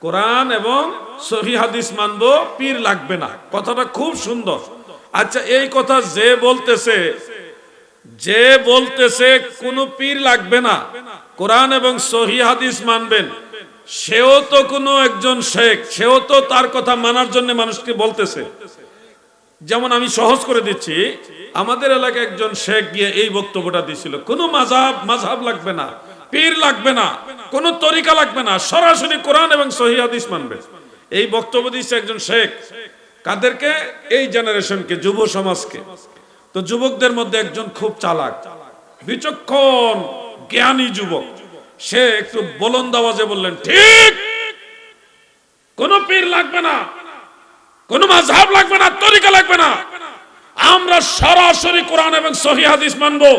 কোরআন এবং সহিহ হাদিস মানবো, পীর লাগবে না। কথাটা খুব সুন্দর। আচ্ছা, এই কথা যে বলতেছে কোনো পীর লাগবে না, কোরআন এবং সহিহ হাদিস মানবেন, সেও তো কোনো একজন শেখ, সেও তো তার কথা মানার জন্য মানুষকে বলতেছে। যেমন আমি সহজ করে দিচ্ছি, আমাদের এলাকায় একজন শেখ গিয়ে এই বক্তব্যটা দিছিল, কোনো মাযহাব লাগবে না, পীর লাগবে না, কোনো তরিকা লাগবে না, সরাসরি কোরআন এবং সহিহ হাদিস মানবে। এই বক্তব্য দিচ্ছে একজন শেখ। কাদেরকে? এই জেনারেশনকে, যুব সমাজকে। তো যুবকদের মধ্যে একজন খুব চালাক, বিচক্ষণ, জ্ঞানী যুবক, সে একটু বুলন্দ আওয়াজে বললেন, ঠিক, কোন পীর লাগবে না, কোন মাযহাব লাগবে না, তরিকা লাগবে না, আমরা সরাসরি কোরআন এবং সহিহ হাদিস মানবো,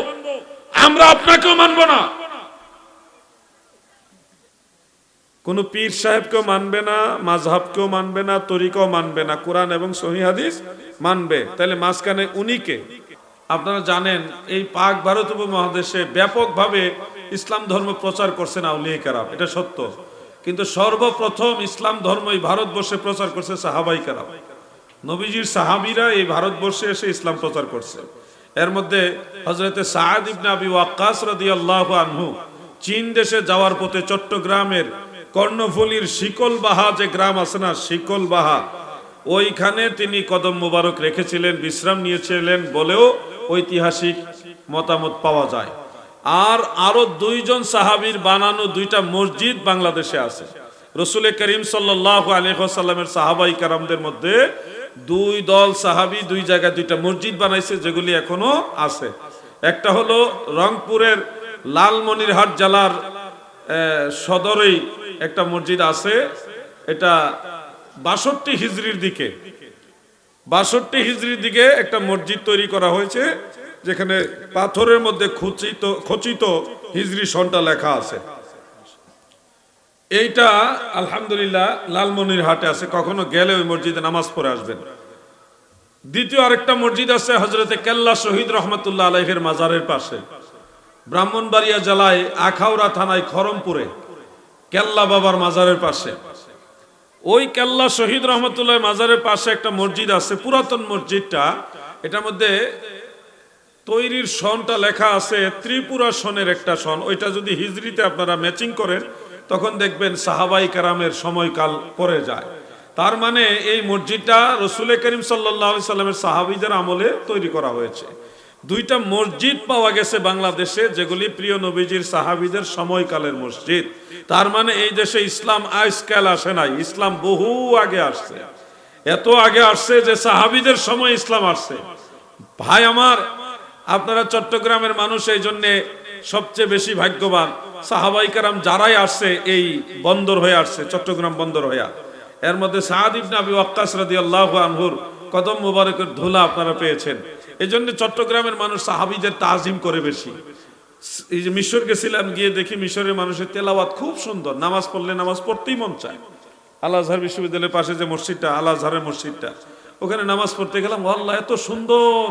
আমরা আপনাকেও মানবো না, কোন পীর সাহেবকেও মানবে না, মাযহাবকেও মানবে না, তরিকাও মানবে না, কোরআন এবং সহিহ হাদিস মানবে। তাহলে মাঝখানে উনি কে? আপনারা জানেন, এই পাক ভারত উপমহাদেশে ব্যাপকভাবে ইসলাম ধর্ম প্রচার করছেন আউলিয়া কেরাম, এটা সত্য। কিন্তু সর্বপ্রথম ইসলাম ধর্ম এই ভারতবর্ষে প্রচার করছে সাহাবাই কেরাম। নবীজির সাহাবীরা এই ভারতবর্ষে এসে ইসলাম প্রচার করছে। এর মধ্যে হযরতে সাদ ইবনে আবি ওয়াক্কাস রাদিয়াল্লাহু আনহু চীন দেশে যাওয়ার পথে চট্টগ্রামের কর্ণফুলীর শিকলবাহা যে গ্রাম আছে না, শিকলবাহা, ওইখানে তিনি কদম মোবারক রেখেছিলেন, বিশ্রাম নিয়েছিলেন বলেও ঐতিহাসিক মতামত পাওয়া যায়। আর আরো দুইজন সাহাবীর বানানো দুইটা মসজিদ বাংলাদেশে আছে। রাসূল করিম সাল্লাল্লাহু আলাইহি ওয়াসাল্লামের সাহাবাই কেরামদের মধ্যে দুই দল সাহাবী দুই জায়গায় দুইটা মসজিদ বানাইছে, যেগুলি এখনো আছে। একটা হলো রংপুরের লালমনিরহাট জেলার সদরেই একটা মসজিদ আছে, এটা ৬২ হিজরির দিকে একটা মসজিদ তৈরি করা হয়েছে, যেখানে পাথরের মধ্যে খচিত হিজরি সনটা লেখা আছে। এইটা আলহামদুলিল্লাহ লালমনিরহাটে আছে, কখনো গেলে ওই মসজিদে নামাজ পড়ে আসবেন। দ্বিতীয় আরেকটা মসজিদ আছে হযরতে কেল্লা শহীদ রহমাতুল্লাহ আলাইহির মাজারের পাশে, ব্রাহ্মণবাড়িয়া জেলায় আখাউড়া থানায় খরমপুরে কেল্লা বাবার মাজারের পাশে। ওই কেল্লা শহীদ রহমতুল্লাহ মাজারের পাশে একটা মসজিদ আছে, পুরাতন মসজিদটা। এটার মধ্যে তৈরির সনটা লেখা আছে ত্রিপুরা সনের একটা সন। ওইটা যদি হিজরিতে আপনারা ম্যাচিং করেন, তখন দেখবেন সাহাবাই কেরামের সময়কাল পড়ে যায়। তার মানে এই মসজিদটা রাসূল করিম সাল্লাল্লাহু আলাইহি সাল্লামের সাহাবীদের আমলে তৈরি করা হয়েছে। দুইটা মসজিদ পাওয়া গেছে বাংলাদেশে, যেগুলি প্রিয় নবীজির সাহাবীদের সময়কালের মসজিদ। তার মানে এই দেশে ইসলাম আজকাল আসে নাই, ইসলাম বহু আগে আসছে। এত আগে আসছে যে সাহাবীদের সময় ইসলাম আসছে। ভাই আমার, আপনারা চট্টগ্রামের মানুষ, এই জন্য সবচেয়ে বেশি ভাগ্যবান। সাহাবাই কেরাম যারাই আসছে এই বন্দর হয়ে আসছে, চট্টগ্রাম বন্দর হয়ে। এর মধ্যে সাদ ইবনে আবি ওয়াক্কাস রাদিয়াল্লাহু আনহুর কদম মোবারকের ধুলা আপনারা পেয়েছেন। এই জন্য চট্টগ্রামের মানুষ সাহাবীদের তাজিম করে বেশি। এই যে মিশর গেছিলাম, গিয়ে দেখি মিশরের মানুষের তেলাওয়াত খুব সুন্দর, নামাজ পড়লে নামাজ পড়তেই মন চায়। আল আজহার বিশ্ববিদ্যালয়ের পাশে যে মসজিদটা, আল আজহারের মসজিদটা, ওখানে নামাজ পড়তে গেলাম, আল্লাহ এত সুন্দর,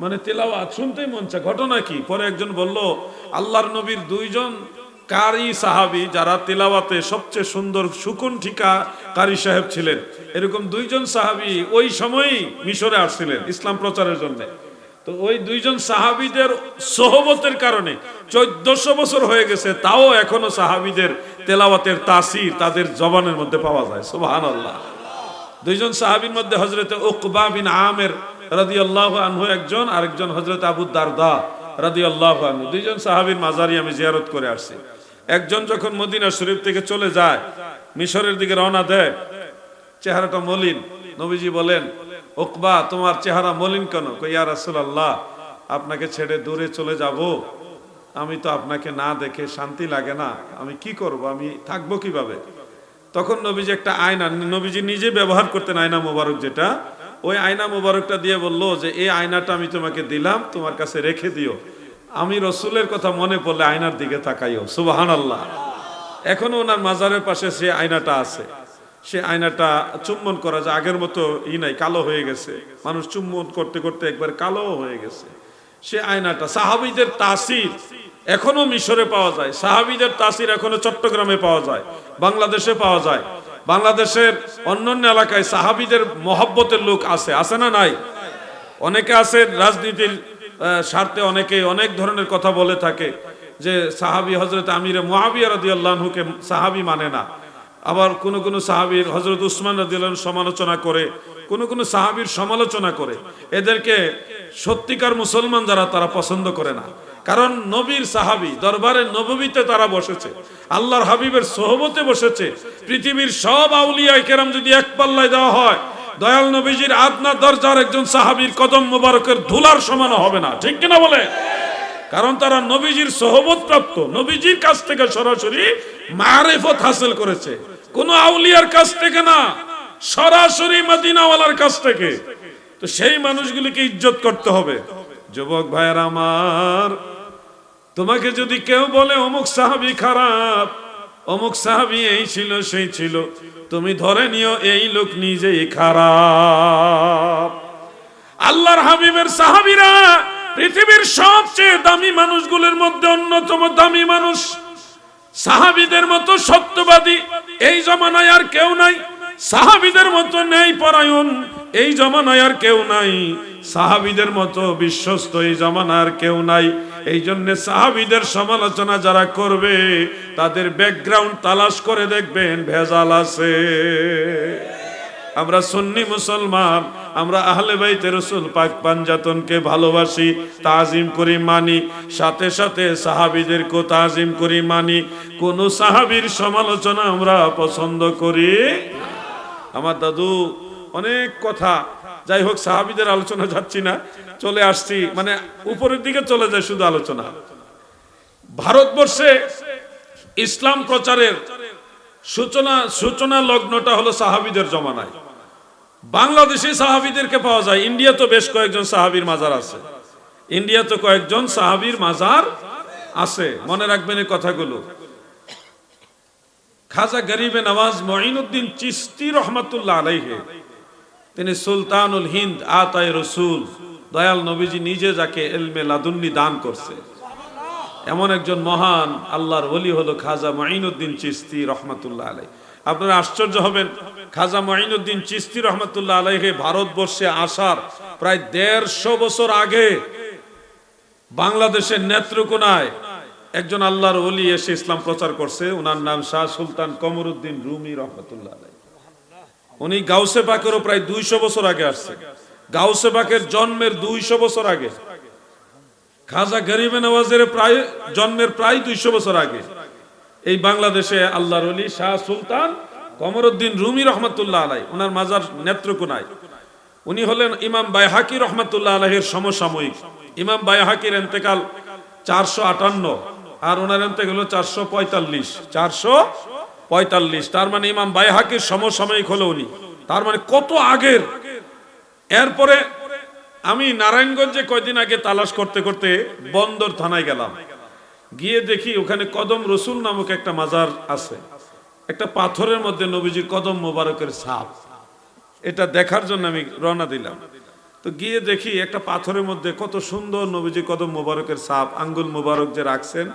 মানে তেলাওয়াত শুনতেই মন চায়। ঘটনা কি? পরে একজন বলল, আল্লাহর নবীর দুইজন কারি সাহাবী যারা তেলাওয়াতে সবচেয়ে সুন্দর সুকণ্ঠিকা কারি সাহেব ছিলেন, এরকম দুইজন সাহাবী ওই সময়ই মিশরে আসছিলেন ইসলাম প্রচারের জন্য। তো ওই দুইজন সাহাবীদের সোহবতের কারণে 1400 বছর হয়ে গেছে, তাও এখনো সাহাবীদের তেলাওয়াতের তাসির তাদের জবানের মধ্যে পাওয়া যায়। সুবহানাল্লাহ। দুইজন সাহাবীর মধ্যে হযরতে উকবা বিন আমির রাদিয়াল্লাহু আনহু একজন, আরেকজন হযরত আবু দারদা রাদিয়াল্লাহু আনহু। দুইজন সাহাবীর মাজারি আমি জিয়ারত করে আসছি। একজন যখন মদিনা শরীফ থেকে চলে যায়, মিশরের দিকে রওনা দেয়, চেহারাটা মলিন। নবীজি বলেন, উকবা তোমার চেহারা মলিন কেন? কই, ইয়া রাসূলুল্লাহ, আপনাকে ছেড়ে দূরে চলে যাব, আমি তো আপনাকে না দেখে শান্তি লাগে না, আমি কি করব, আমি থাকবো কিভাবে? তখন নবীজি একটা আয়না, নবীজি নিজে ব্যবহার করতেন আয়না মোবারক, যেটা ওই আয়না মোবারকটা দিয়ে বলল যে এই আয়নাটা আমি তোমাকে দিলাম, তোমার কাছে রেখে দিও, আমি রসুলের কথা মনে পড়লে আয়নার দিকে তাকাইও। সুবহানাল্লাহ। এখনো ওনার মাজারের পাশে সে আয়নাটা আছে। সে আয়নাটা চুম্বন করা যায়, আগের মতো নাই, কালো হয়ে গেছে। মানুষ চুম্বন করতে করতে একবার কালো হয়ে গেছে। সে আয়নাটা সাহাবীদের তাসির এখনো মিশরে পাওয়া যায়, সাহাবীদের তাসির এখনো চট্টগ্রামে পাওয়া যায়, বাংলাদেশে পাওয়া যায়। বাংলাদেশের অন্যান্য এলাকায় সাহাবীদের মহব্বতের লোক আছে, আছে না নাই? অনেকে আছে রাজনীতির স্বার্থে অনেকে অনেক ধরনের কথা বলে থাকে যে সাহাবী হযরত আমির মুআবিয়া রাদিয়াল্লাহু আনহুকে সাহাবী মানে না, আবার কোন কোন সাহাবীর হযরত উসমান রাদিয়াল্লাহু আনহু সমালোচনা করে, কোন কোন সাহাবীর সমালোচনা করে। এদেরকে সত্যিকার মুসলমান যারা তারা পছন্দ করে না, কারণ নবীর সাহাবী দরবারে নববীতে তারা বসেছে, আল্লাহর হাবিবের সোহবতে বসেছে। পৃথিবীর সব আউলিয়া কেরাম যদি এক পাল্লায় দেওয়া হয়, দয়াল নবীজির আদনা দরজার একজন সাহাবীর কদম মোবারকের ধুলার সমান হবে না, ঠিক কিনা বলে? কারণ তারা নবীজির সোহবত প্রাপ্ত, নবীজির কাছ থেকে সরাসরি মারিফত হাসিল করেছে, কোন আউলিয়ার কাছ থেকে না, সরাসরি মদিনাওয়ালার কাছ থেকে। তো সেই মানুষগুলিকে ইজ্জত করতে হবে। যুবক ভাইয়ের আমার, তোমাকে যদি কেউ বলে অমুক সাহাবী খারাপ, অমুক সাহাবী এই ছিল সেই ছিল, তুমি ধরে নিও এই লোক নিজেই খারাপ। আল্লাহর হাবিবের সাহাবীরা পৃথিবীর সবচেয়ে দামি মানুষগুলোর মধ্যে অন্যতম দামি মানুষ। সাহাবীদের মতো সত্যবাদী এই জমানায় আর কেউ নাই, সাহাবীদের মতো ন্যায় পরায়ণ এই জমানায় আর কেউ নাই, সাহাবীদের মতো বিশ্বস্ত এই জমানায় আর কেউ নাই। এই জন্য সাহাবীদের সমালোচনা যারা করবে তাদের ব্যাকগ্রাউন্ড তালাশ করে দেখবেন ভেজাল আছে। আমরা সুন্নি মুসলমান, আমরা আহলে বাইতে রাসূল পাক পাঞ্জাতনকে ভালোবাসি, তাজিম করি, মানি, সাথে সাথে সাহাবীদেরকে তাজিম করি, মানি। কোন সাহাবীর সমালোচনা আমরা পছন্দ করি। আমার দাদু অনেক কথা, যাই হোক সাহাবীদের আলোচনা যাচ্ছি না, চলে আসছি, মানে উপরের দিকে চলে যায় শুধু আলোচনা। ভারতবর্ষে ইসলাম প্রচারের সূচনা লগ্নটা হলো সাহাবীদের জমানায়। বাংলাদেশে সাহাবীদেরকে পাওয়া যায়, ইন্ডিয়া তো বেশ কয়েকজন সাহাবীর মাজার আছে, ইন্ডিয়া তো কয়েকজন সাহাবীর মাজার আছে, মনে রাখবেন এই কথাগুলো। খাজা গরিবে নওয়াজ মুঈনুদ্দিন চিশতি রহমাতুল্লাহ আলাইহি, তিনি সুলতানুল হিন্দ আতায়ে রাসূল, দয়াল নবীজি নিজে যাকে ইলমে লাদুন্নি দান করছে, এমন একজন মহান আল্লাহর ওলি হলো খাজা মুঈনুদ্দিন চিশতি রহমাতুল্লাহ আলাইহি। আপনারা আশ্চর্য হবেন, খাজা মুঈনুদ্দিন চিশতি রহমাতুল্লাহ আলাইহি ভারতবর্ষে আসার প্রায় 150 বছর আগে বাংলাদেশের নেত্রকোনায় একজন আল্লাহর ওলি এসে ইসলাম প্রচার করছে। ওনার নাম শাহ সুলতান কমরউদ্দিন রুমি রহমাতুল্লাহ আলাইহি। উনি গাউসে পাকেরও প্রায় 200 বছর আগে আসছে, গাউসে পাকের জন্মের 200 বছর আগে, খাজা গরিবে নওয়াজের প্রায় জন্মের প্রায় 200 বছর আগে এই বাংলাদেশে আল্লাহর ওলি শাহ সুলতান কমরউদ্দিন রুমি রহমাতুল্লাহ আলাইহি, ওনার মাজার নেত্রকোনায়। উনি হলেন ইমাম বাইহাকি রহমাতুল্লাহ আলাইহির সমসাময়িক। ইমাম বাইহাকির ইন্তেকাল 458 আর ওনার ইন্তেকাল হলো 445। তার মানে ইমাম বাইহাকির সমসাময়িক হলো উনি, তার মানে কত আগের। এরপরে আমি নারায়ণগঞ্জে কয়দিন আগে তালাশ করতে করতে বন্দর থানায় গেলাম, গিয়ে দেখি ওখানে কদম রসুল নামক একটা মাজার আছে, একটা পাথরের মধ্যে নবীজির কদম মোবারকের ছাপ। এটা দেখার জন্য আমি রওনা দিলাম। তো গিয়ে দেখি একটা পাথরের মধ্যে কত সুন্দর নবীজির কদম মোবারকের ছাপ, আঙ্গুল মোবারক যে রাখছেন,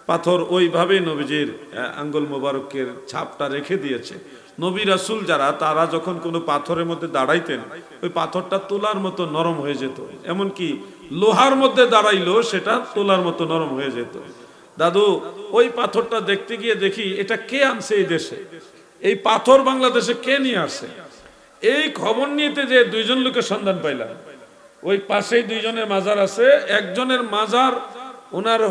পাথর ওইভাবেই নবীজির আঙ্গুল মোবারকের ছাপটা রেখে দিয়েছে। নবী রাসূল যারা, তারা যখন কোনো পাথরের মধ্যে দাঁড়াইতেন, ওই পাথরটা তোলার মতো নরম হয়ে যেত, এমনকি লোহার মধ্যে দাঁড়াইলেও সেটা তোলার মতো নরম হয়ে যেত। দাদু, ওই পাথরটা দেখতে গিয়ে দেখি এটা কে আনছে এই দেশে, এই পাথর বাংলাদেশে কে নিয়ে আসে। এই খবর নিতে যে 2 জন লোকের সন্ধান পাইলাম। ওই পাশেই 2 জনের মাজার আছে, একজনের মাজার ওনার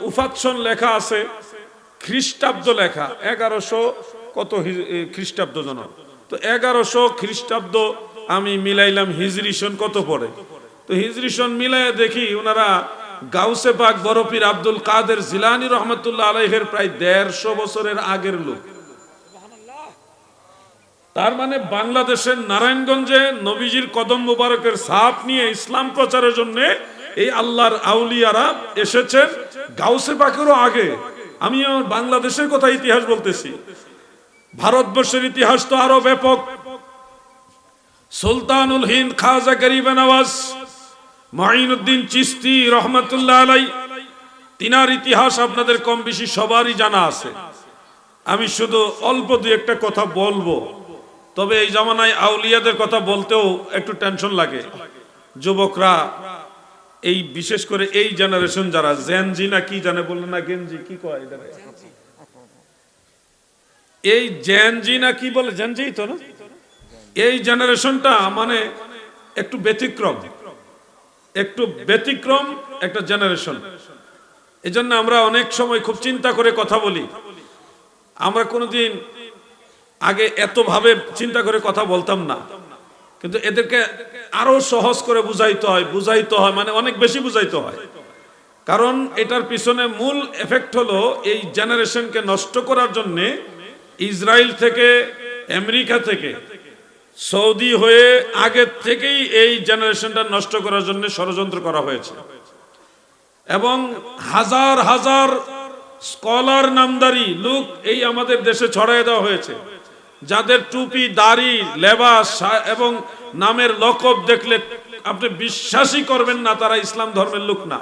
উফাৎসন লেখা আছে, খ্রিস্টাব্দ লেখা 1100 কত খ্রিস্টাব্দ জন, তো 1100 খ্রিস্টাব্দ আমি মিলাইলাম, হিজরি সন কত পড়ে, তো হিজরি সন মিলাইয়া দেখি ওনারা গাউসে পাক বরফির আব্দুল কাদের জিলানী রহমাতুল্লাহ আলাইহির প্রায় 150 বছরের আগের লোক। তার মানে বাংলাদেশের নারায়ণগঞ্জে নবীজির কদম মোবারকের ছাপ নিয়ে ইসলাম প্রচারের জন্য এই আল্লাহর আউলিয়ারা এসেছেন গাউসে পাকেরও আগে। আমি আমার বাংলাদেশের কথা ইতিহাস বলতেছি, ভারতবর্ষের ইতিহাস তো আরো ব্যাপক। সুলতানুল হিন্দ খাজা গরিবে নওয়াজ মুঈনুদ্দিন চিশতি রহমাতুল্লাহ আলাইহি, তিনার ইতিহাস আপনাদের কম বেশি সবারই জানা আছে। আমি শুধু অল্প দুই একটা কথা বলবো, তবে এই জামানায় আউলিয়াদের কথা বলতেও একটু টেনশন লাগে। যুবকরা, এই বিশেষ করে এই জেনারেশন যারা জেনজি না কি জানে বললেন না, গেনজি কি কয় এটারে, এই জেনজি না কি বলে, জেনজি তো না, এই জেনারেশনটা মানে একটু ব্যতিক্রম, একটু ব্যতিক্রম একটা জেনারেশন। এজন্য আমরা অনেক সময় খুব চিন্তা করে কথা বলি। আমরা কোনোদিন আগে এত ভাবে চিন্তা করে কথা বলতাম না, কিন্তু এদেরকে আরো সহজ করে বুঝাইতে হয় মানে অনেক বেশি বুঝাইতে হয়। কারণ এটার পিছনে মূল এফেক্ট হলো এই জেনারেশনকে নষ্ট করার জন্য ইসরায়েল থেকে, আমেরিকা থেকে, সৌদি হয়ে আগে থেকেই এই জেনারেশনটা নষ্ট করার জন্য ষড়যন্ত্র করা হয়েছে। এবং হাজার হাজার স্কলার নামদারি লোক এই আমাদের দেশে ছড়াই দেওয়া হয়েছে, যাদের টুপি, দাড়ি, লেবাস এবং নামের লকব দেখলে আপনি বিশ্বাসই করবেন না তারা ইসলাম ধর্মের লোক না।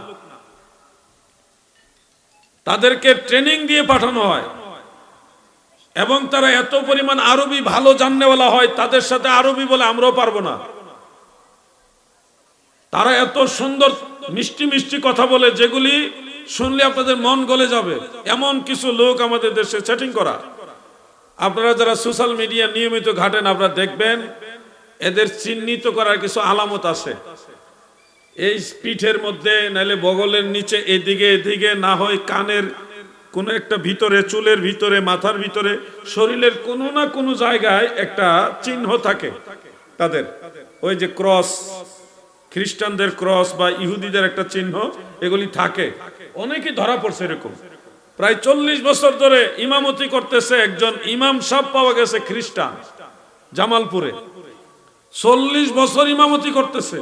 তাদেরকে ট্রেনিং দিয়ে পাঠানো হয় এবং তারা এত পরিমাণ আরবি ভালো জাননেওয়ালা হয়, তাদের সাথে আরবি বলে আমরাও পারবো না। তারা এত সুন্দর মিষ্টি মিষ্টি কথা বলে যেগুলি শুনলে আপনাদের মন গলে যাবে। এমন কিছু লোক আমাদের দেশে সেটিং করা। আপনারা যারা সোশ্যাল মিডিয়া নিয়মিত ঘাটেন, আপনারা দেখবেন এদের চিহ্নিত করার কিছু আলামত আছে। এই পিঠের মধ্যে, নাইলে বগলের নিচে, এদিকে এদিকে, না হয় কানের কোনো একটা ভিতরে, চুলের ভিতরে, মাথার ভিতরে, শরীরের কোনো না কোনো জায়গায় একটা চিহ্ন থাকে তাদের। ওই যে ক্রস, খ্রিস্টানদের ক্রস বা ইহুদিদের একটা চিহ্ন, এগুলি থাকে। অনেকেই ধরা পড়ছে এরকম। প্রায় 40 বছর ধরে ইমামতি করতেছে একজন ইমাম সাহেব পাওয়া গেছে খ্রিস্টান, জামালপুরে 40 বছর ইমামতি করতেছে।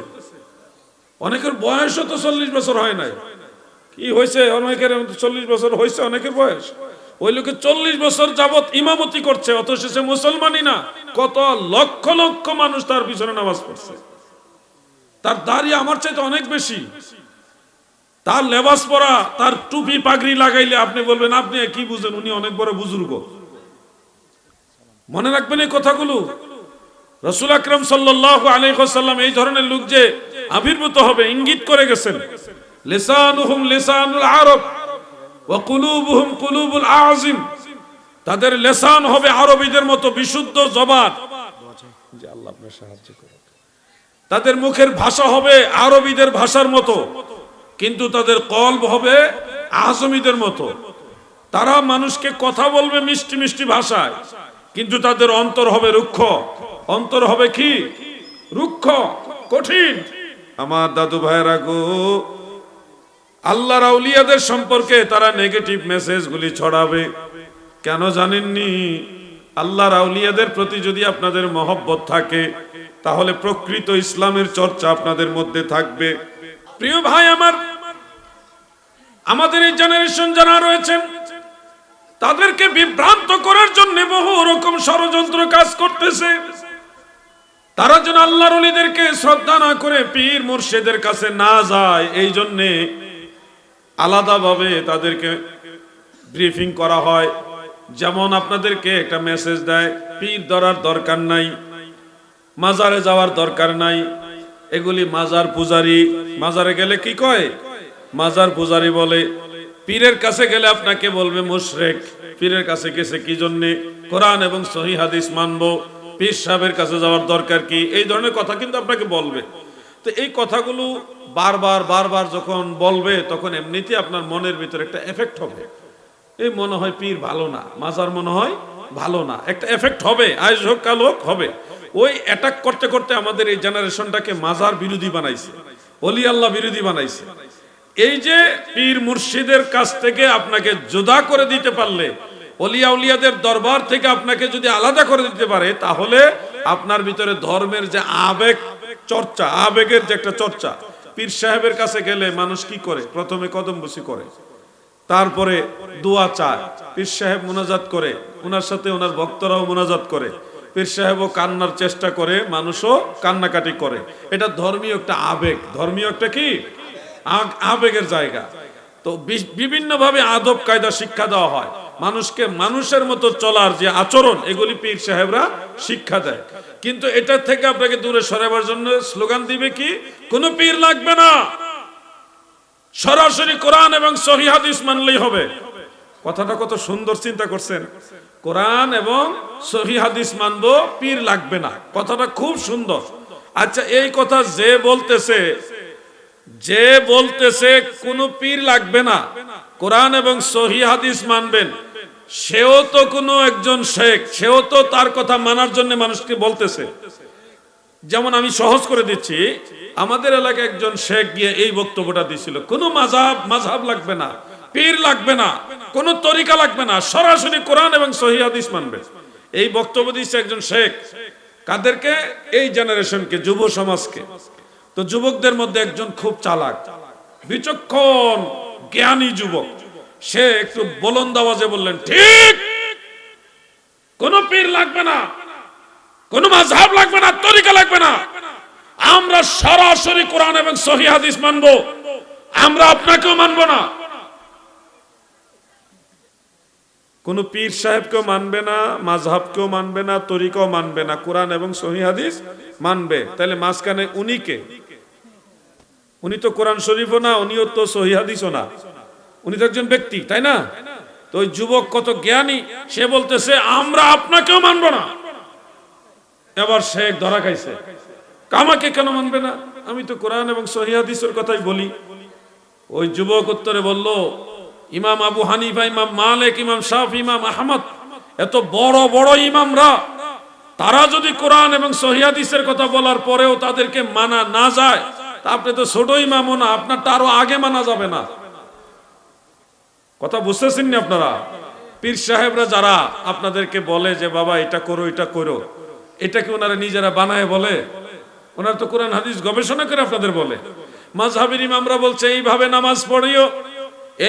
অনেকের বয়সও তো 40 বছর হয় নাই। কি হয়েছে, অনেকের 40 বছর হয়েছে অনেকের বয়স। ওই লোকে 40 বছর যাবত ইমামতি করছে, অথচ সে মুসলমানই না। কত লক্ষ লক্ষ মানুষ তার পিছনে নামাজ পড়ছে। তার দাড়ি আমার চাইতে অনেক বেশি। তার লেবাস পরা, তার টুপি পাগড়ি লাগাইলে আপনি বলবেন আপনি কি বুঝেন, উনি অনেক বড় বুজুর্গ। মনে রাখবেন এই কথাগুলো। রাসূল আকরাম সাল্লাল্লাহু আলাইহি ওয়াসাল্লাম এই ধরনের লোক যে আবির্ভূত হবে ইঙ্গিত করে গেছেন। লিসানুহুম লিসানুল আরব ওয়া কুলুবুহুম কুলুবুল আযিম। তাদের লিসান হবে আরবীদের মতো বিশুদ্ধ জবান। যে আল্লাহ আপনার সাহায্য করুন। তাদের মুখের ভাষা হবে আরবীদের ভাষার মতো, কিন্তু তাদের কলব হবে আজমিদের মতো। তারা মানুষকে কথা বলবে মিষ্টি মিষ্টি ভাষায়, কিন্তু তাদের অন্তর হবে রুক্ষ। অন্তর হবে কি? রুক্ষ, কঠিন। আমার দাদু ভাইরা গো, আল্লাহর আউলিয়াদের সম্পর্কে তারা নেগেটিভ মেসেজগুলি ছড়াবে। কেন জানেননি? আল্লাহর আউলিয়াদের প্রতি যদি আপনাদের মহব্বত থাকে, তাহলে প্রকৃত ইসলামের চর্চা আপনাদের মধ্যে থাকবে। প্রিয় ভাই আমার, আমাদের এই জেনারেশন যারা রয়েছেন, তাদেরকে বিভ্রান্ত করার জন্য বহু রকম ষড়যন্ত্র কাজ করতেছে। তারা যেন আল্লাহর ওলিদেরকে শ্রদ্ধা না করে পীর মুর্শিদের কাছে না যায়, এই জন্যে আলাদাভাবে তাদেরকে ব্রিফিং করা হয়। যেমন আপনাদেরকে একটা মেসেজ দেয়, পীর ধরার দরকার নাই, মাজারে যাওয়ার দরকার নাই। এগুলি মাজার পূজারি। মাজারে গেলে কি কয়? মাজার পূজারি বলে। পীরের কাছে গেলে আপনাকে বলবে মুশরিক। পীরের কাছে গেছে কি জন্যে? কোরআন এবং সহিহ হাদিস মানবো। পীর সাহেবের কাছে যাওয়ার দরকার কি? এই ধরনের কথা কিন্তু আপনাকে বলবে। তো এই কথাগুলো বারবার বারবার যখন বলবে, তখন এমনিতেই আপনার মনের ভিতরে একটা এফেক্ট হবে। এই মনে হয় পীর ভালো না, মাজার মনে হয় ভালো না, একটা এফেক্ট হবে। আজ হোক কাল হোক হবে। ওই অ্যাটাক করতে করতে আমাদের এই জেনারেশনটাকে মাজার বিরোধী বানাইছে, ওলি আল্লাহ বিরোধী বানাইছে। এই যে পীর মুর্শিদের কাছ থেকে আপনাকে জুদা করে দিতে পারলে, ওলিয়া উলিয়াদের দরবার থেকে আপনাকে যদি আলাদা করে দিতে পারে, তাহলে আপনার ভিতরে ধর্মের যে আবেগ চর্চা, আবেগের যে একটা চর্চা। পীর সাহেবের কাছে গেলে মানুষ কি করে? প্রথমে কদমবুসি করে, তারপরে দোয়া চায়। পীর সাহেব মুনাজাত করে, ওনার সাথে ওনার ভক্তরাও মুনাজাত করে। পীর সাহেবও কান্নার চেষ্টা করে, মানুষও কান্নাকাটি করে। এটা ধর্মীয় একটা আবেগ, ধর্মীয় একটা কি আবেগের জায়গা। তো বিভিন্নভাবে আদব কায়দা শিক্ষা দেওয়া হয়। মানুষকে মানুষের মতো চলার যে আচরণ, এগুলি পীর সাহেবরা শিক্ষা দেয়। কিন্তু এটা থেকে আপনাকে দূরে সরাবার জন্য স্লোগান দিবে কি, কোনো পীর লাগবে না, সরাসরি কোরআন এবং সহিহ হাদিস মানলেই হবে। কথাটা কত সুন্দর চিন্তা করছেন, কোরআন এবং সহিহ হাদিস মানবো, পীর লাগবে না, কথাটা খুব সুন্দর। আচ্ছা, এই কথা যে বলতেছে কোনো পীর লাগবে না, কোরআন এবং সহিহ হাদিস মানবেন, সেও তো কোনো একজন শেখ, সেও তো তার কথা মানার জন্য মানুষকে বলতেছে। যেমন আমি সহজ করে দিচ্ছি, আমাদের এলাকায় একজন শেখ গিয়ে এই বক্তব্যটা দিছিল, কোনো মাযহাব লাগবে না, পীর লাগবে না, কোনো তরিকা লাগবে না, সরাসরি কোরআন এবং সহিহ হাদিস মানবে। এই বক্তব্য দিচ্ছে একজন শেখ। কাদেরকে? এই জেনারেশনকে, যুব সমাজকে। তো যুবকদের মধ্যে একজন খুব চালাক, বিচক্ষণ, জ্ঞানী যুবক, সে একটু বুলন্দ আওয়াজে বললেন, ঠিক, কোনো পীর লাগবে না, কোনো মাযহাব লাগবে না, তরিকা লাগবে না, আমরা সরাসরি কোরআন এবং সহিহ হাদিস মানবো, আমরা আপনাকেও মানবো না। কোন পীর সাহেবকেও মানবে না, মাযহাবকেও মানবে না, তরিকাও মানবে না, কোরআন এবং সহিহ হাদিস মানবে। তাহলে মাঝখানে উনি কে? উনি তো কোরআন শরীফও না, উনিও তো সহিহ হাদিসও না, উনি তো একজন ব্যক্তি, তাই না? তো ওই যুবক কত জ্ঞানী, সে বলতেছে আমরা আপনাকেও মানবো না। এবার শেখ ধরা খাইছে, আমাকে কেন মানবে না, আমি তো কোরআন এবং সহিহ হাদিসের কথাই বলি। ওই যুবক উত্তরে বলল, ইমাম আবু হানিফা, ইমাম মালিক, ইমাম শাফি, ইমাম আহমদ, এত বড় বড় ইমামরা, তারা যদি কোরআন এবং সহিহ হাদিসের কথা বলার পরেও তাদেরকে মানা না যায়, তা আপনি তো ছোট ইমামও না, আপনারটা আরো আগে মানা যাবে না। কথা বুঝতেছেন না আপনারা? পীর সাহেবরা যারা আপনাদেরকে বলে যে বাবা এটা করো, এটা করো, এটা কি ওনারা নিজেরা বানায় বলে? ওনারা তো কোরআন হাদিস গবেষণা করে আপনাদের বলে। মাযহাবের ইমামরা বলছে এইভাবে নামাজ পড়িও,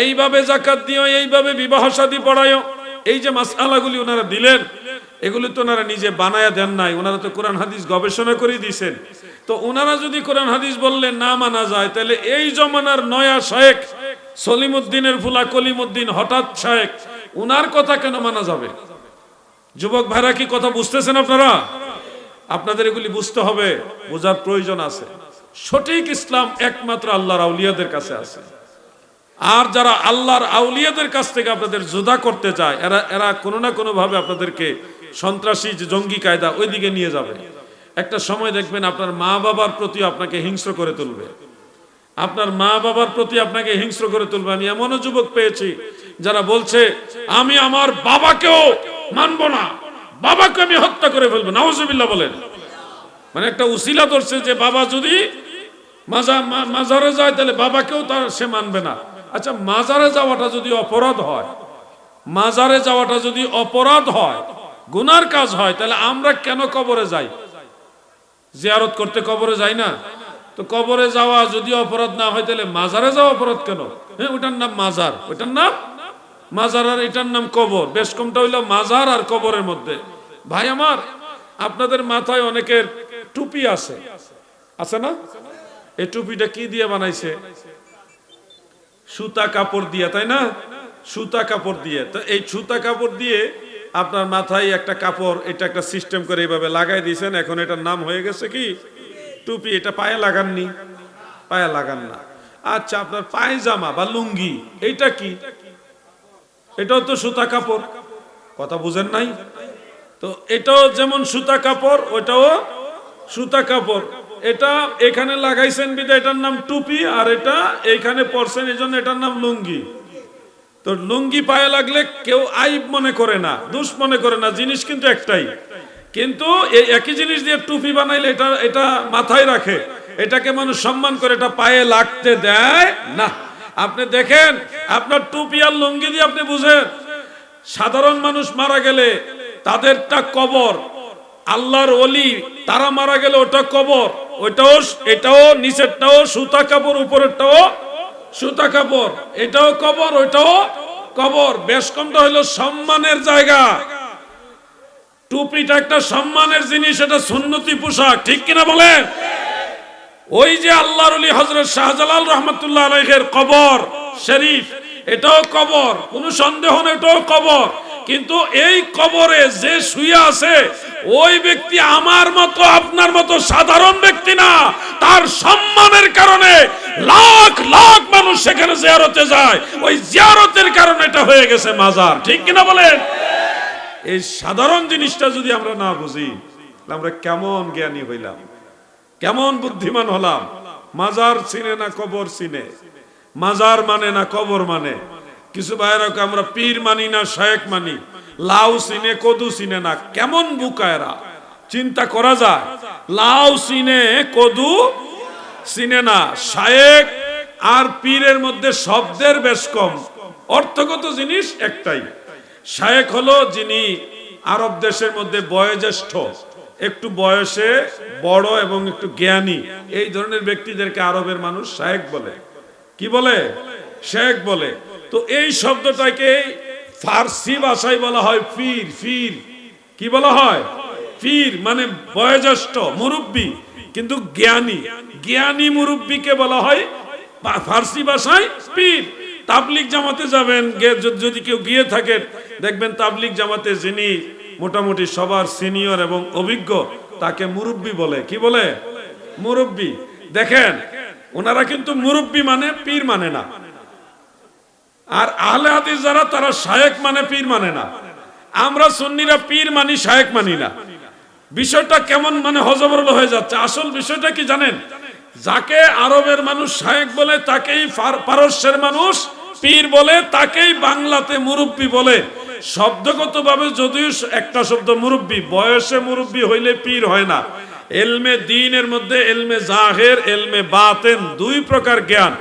এইভাবে যাকাত দিও, এইভাবে বিবাহ শাদী পড়ায়ও। এই যে মাসআলাগুলি ওনারা দিলেন, এগুলি তো ওনারা নিজে বানায়া দেন নাই, ওনারা তো কোরআন হাদিস গবেষণা করে দিয়েছেন। তো ওনারা যদি কোরআন হাদিস বললে না মানা যায়, তাহলে এই জমানার নয়া শেখ সলিমউদ্দিনের ফুলা কলিমউদ্দিন হঠাৎ শেখ, ওনার কথা কেন মানা যাবে? যুবক ভাইরা কি কথা বুঝতেছেন আপনারা? আপনাদের এগুলি বুঝতে হবে, বোঝার প্রয়োজন আছে। সঠিক ইসলাম একমাত্র আল্লাহর আউলিয়াদের কাছে আছে। আর যারা আল্লাহর আউলিয়াদের কাছ থেকে আপনাদের জুদা করতে চায়, এরা কোনো না কোনো ভাবে আপনাদেরকে সন্ত্রাসী, জঙ্গি কায়দা ওই দিকে নিয়ে যাবে। একটা সময় দেখবেন আপনার মা বাবার প্রতি আপনাকে হিংস্র করে তুলবে, আপনার মা বাবার প্রতি আপনাকে হিংস্র করে তুলবে। আমি এমনও যুবক পেয়েছি যারা বলছে আমি আমার বাবাকেও মানবো না, বাবাকে আমি হত্যা করে ফেলবো, নাউজুবিল্লাহ বলেন। মানে একটা উসিলা ধরছে যে বাবা যদি মাজারে যায় তাহলে বাবাকেও তার সে মানবে না। আচ্ছা, মাজারে যাওয়াটা যদি অপরাধ হয়, মাজারে যাওয়াটা যদি অপরাধ হয়, গুনার কাজ হয়, তাহলে আমরা কেন কবরে যাই? জিয়ারত করতে কবরে যাই না? তো কবরে যাওয়া যদি অপরাধ না হয়, তাহলে মাজারে যাওয়া অপরাধ কেন? হ্যাঁ, ওটার নাম মাজার, ওটার নাম মাজার, আর এটার নাম কবর। বেশ কমটা হইলো মাজার আর কবরের মধ্যে। ভাই আমার, আপনাদের মাথায় অনেকের টুপি আছে, আছে না? এই টুপিটা কি দিয়ে বানাইছে? সুতা কাপড় দিয়ে, তাই না? সুতা কাপড় দিয়ে। তো এই সুতা কাপড় দিয়ে আপনার মাথায় একটা কাপড়, এটা একটা সিস্টেম করে এইভাবে লাগাই দিয়েছেন, এখন এটার নাম হয়ে গেছে কি? টুপি। এটা পায়ে লাগাননি? পায়ে লাগান না। আচ্ছা, আপনার পায়জামা বা লুঙ্গি, এইটা কি? এটাও তো সুতা কাপড়। কথা বুঝেন নাই? তো এটাও যেমন সুতা কাপড়, ওইটাও সুতা কাপড়। এটা এখানে লাগাইছেন বিধায় এটার নাম টুপি, আর এটা এইখানে পরছেন এই জন্য এটার নাম লুঙ্গি। তো লুঙ্গি পায়ে লাগলে কেউ আইব মনে করে না, দুষ মনে করে না, জিনিস কিন্তু একটাই। কিন্তু এই একই জিনিস দিয়ে টুপি বানাইলে এটা মাথায় রাখে, এটাকে মানুষ সম্মান করে, এটা পায়ে লাগতে দেয় না। আপনি দেখেন, আপনার টুপি আর লুঙ্গি দিয়ে আপনি বুঝেন, সাধারণ মানুষ মারা গেলে তাদেরটা কবর, আল্লাহর ওলি তারা মারা গেলে ওটা কবর, ওইটাও, এটাও নিচেরটাও সুতা কাপড়, উপরেরটাও সুতা কাপড়, এটাও কবর, ওইটাও কবর। বেশ কমটা হইলো সম্মানের জায়গা। টুপিটা একটা সম্মানের জিনিস, এটা সুন্নতি পোশাক, ঠিক কিনা বলেন? ওই যে আল্লাহর ওলি হযরত শাহজালাল রহমাতুল্লাহ আলাইহির কবর, শরীফ, এটাও কবর, কোনো সন্দেহ নেই, এটাও কবর। কিন্তু এই কবরে যে শুয়ে আছে ওই ব্যক্তি আমার মতো আপনার মতো সাধারণ ব্যক্তি না, তার সম্মানের কারণে লাখ লাখ মানুষ সেখানে জিয়ারতে যায়, ওই জিয়ারতের কারণে এটা হয়ে গেছে মাজার। ঠিক কিনা বলেন? এই সাধারণ জিনিসটা যদি আমরা না বুঝি, আমরা কেমন জ্ঞানী হইলাম, কেমন বুদ্ধিমান হলাম। মাজার চিনে না কবর চিনে, মাজার মানে না কবর মানে। কিছু ভাইরা আমরা পীর মানি না শায়েখ মানি, লাউ চিনে কদু চিনে না। কেমন বুকায়রা, চিন্তা করা যায়। লাউ চিনে কদু চিনে না। শায়েখ আর পীরের মধ্যে শব্দের বেশ কম, অর্থগত জিনিস একটাই। শায়েখ হলো যিনি আরব দেশের মধ্যে বয়োজ্যেষ্ঠ, একটু বয়সে বড় এবং একটু জ্ঞানী, এই ধরনের ব্যক্তিদেরকে আরবের মানুষ শায়েখ বলে। কি বলে? শেখ বলে। তো এই শব্দটাকে ফার্সি ভাষায় বলা হয় পীর। পীর কি বলা হয়? পীর মানে বয়োজ্যেষ্ঠ মুরব্বী, কিন্তু জ্ঞানী, জ্ঞানী মুরব্বীকে বলা হয় ফার্সি ভাষায় পীর। তাবলিগ জামাতে যাবেন, যদি কেউ গিয়ে থাকেন দেখবেন তাবলিগ জামাতে যিনি মোটামুটি সবার সিনিয়র এবং অভিজ্ঞ তাকে মুরব্বী বলে। কি বলে? মুরব্বী। দেখেন ওনারা কিন্তু মুরব্বী মানে পীর মানে না। আর আহলে হাদিস যারা, তারা শায়েখ মানে পীর মানে না। আমরা সুন্নিরা পীর মানি, শায়েখ মানি না। বিষয়টা কেমন মানে হযবরল হয়ে যাচ্ছে। আসল বিষয়টা কি জানেন? যাকে আরবের মানুষ শায়েখ বলে তাকেই পারস্যের মানুষ পীর বলে, তাকেই বাংলাতে মুরব্বী বলে। শব্দগতভাবে যদিও একটা শব্দ মুরব্বী, বয়সে মুরব্বী হইলে পীর হয় না। এলমে দ্বীনের মধ্যে এলমে জাহের, এলমে বাতেন, দুই প্রকার জ্ঞান।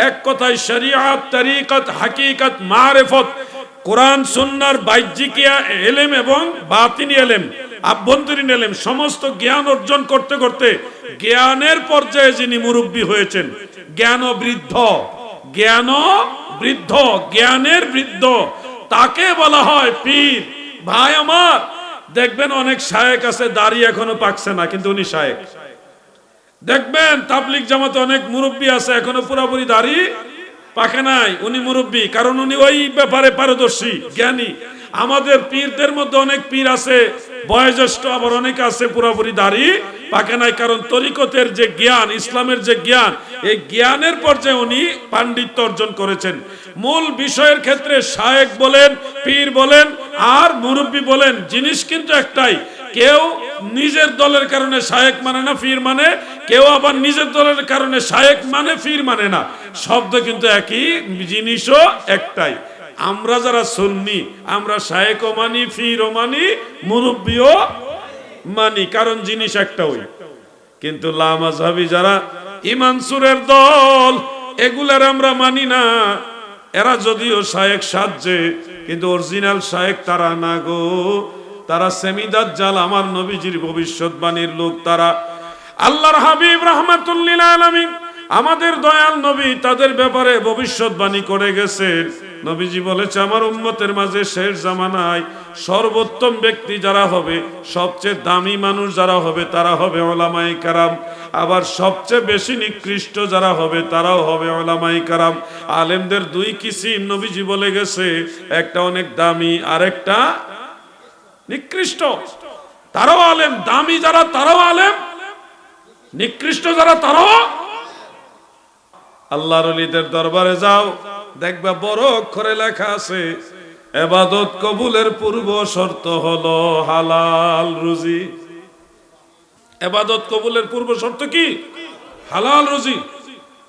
এক কথায় শরীয়ত, তরিকত, হাকিকত, মারিফত, কোরআন সুন্নাহর বাহ্যিক ইলম এবং বাতিনি ইলম, আভ্যন্তরীণ ইলম, সমস্ত জ্ঞান অর্জন করতে করতে জ্ঞানের পর্যায়ে যিনি মুরব্বী হয়েছেন, জ্ঞান বৃদ্ধ, জ্ঞান বৃদ্ধ, জ্ঞানের বৃদ্ধ, তাকে বলা হয় পীর। ভাই আমার, দেখবেন অনেক শায়েখ আছে দাড়ি এখনো পাকছে না, কিন্তু উনি শায়েখ। দেখবেন তাবলিগ জামাতে অনেক মুরব্বী আছে এখনো পুরোপুরি দাড়ি পাকে নাই, উনি মুরব্বী, কারণ উনি ওই ব্যাপারে পারদর্শী, জ্ঞানী। আমাদের পীরদের মধ্যে অনেক পীর আছে বয়োজ্যেষ্ঠ, আবার অনেক আছে পুরোপুরি দাড়ি পাকে নাই, কারণ তরিকতের যে জ্ঞান, ইসলামের যে জ্ঞান, এই জ্ঞানের পর্যায়ে উনি পাণ্ডিত্য অর্জন করেছেন। মূল বিষয়ের ক্ষেত্রে শায়েখ বলেন, পীর বলেন আর মুরব্বী বলেন, জিনিস কিন্তু একটাই। কেউ নিজের দলের কারণে শায়েখ মানে না পীর মানে, কেউ আবার নিজের দলের কারণে শায়েখ মানে পীর মানে না। শব্দ কিন্তু একই, জিনিসও একটাই। আমরা যারা সুন্নি, আমরা শায়েখও মানি, পীরও মানি, মুরব্বিও মানি, কারণ জিনিস একটাই। কিন্তু লামাযহাবী যারা, ইমানসুরের দল, এগুলার আমরা মানি না। এরা যদিও শায়েখ সাজে, কিন্তু অরিজিনাল শায়েখ তারা না গো। তারা সেমিদাজ্জাল, আমার নবীজির ভবিষ্যৎবাণীর লোক তারা। আল্লাহর হাবিব রাহমাতুল লিল আলামিন, আমাদের দয়াল নবী, তাদের ব্যাপারে ভবিষ্যৎবাণী করে গেছেন। নবীজি বলেছে, আমার উম্মতের মাঝে শেষ জামানায় সর্বোত্তম ব্যক্তি যারা হবে, সবচেয়ে দামি মানুষ যারা হবে, তারা হবে উলামায়ে কেরাম। আবার সবচেয়ে বেশি নিকৃষ্ট যারা হবে, তারাও হবে উলামায়ে কেরাম। আলেমদের দুই কিসিম নবীজি বলে গেছে, একটা অনেক দামি, আরেকটা নিকৃষ্ট। তারাও আলেম, দামি যারা তারাও আলেম, নিকৃষ্ট যারা তারাও। আল্লাহর ওলিদের দরবারে যাও, দেখবা বড় অক্ষরে লেখা আছে, ইবাদত কবুলের পূর্ব শর্ত হলো হালাল রুজি। ইবাদত কবুলের পূর্ব শর্ত কি? হালাল রুজি।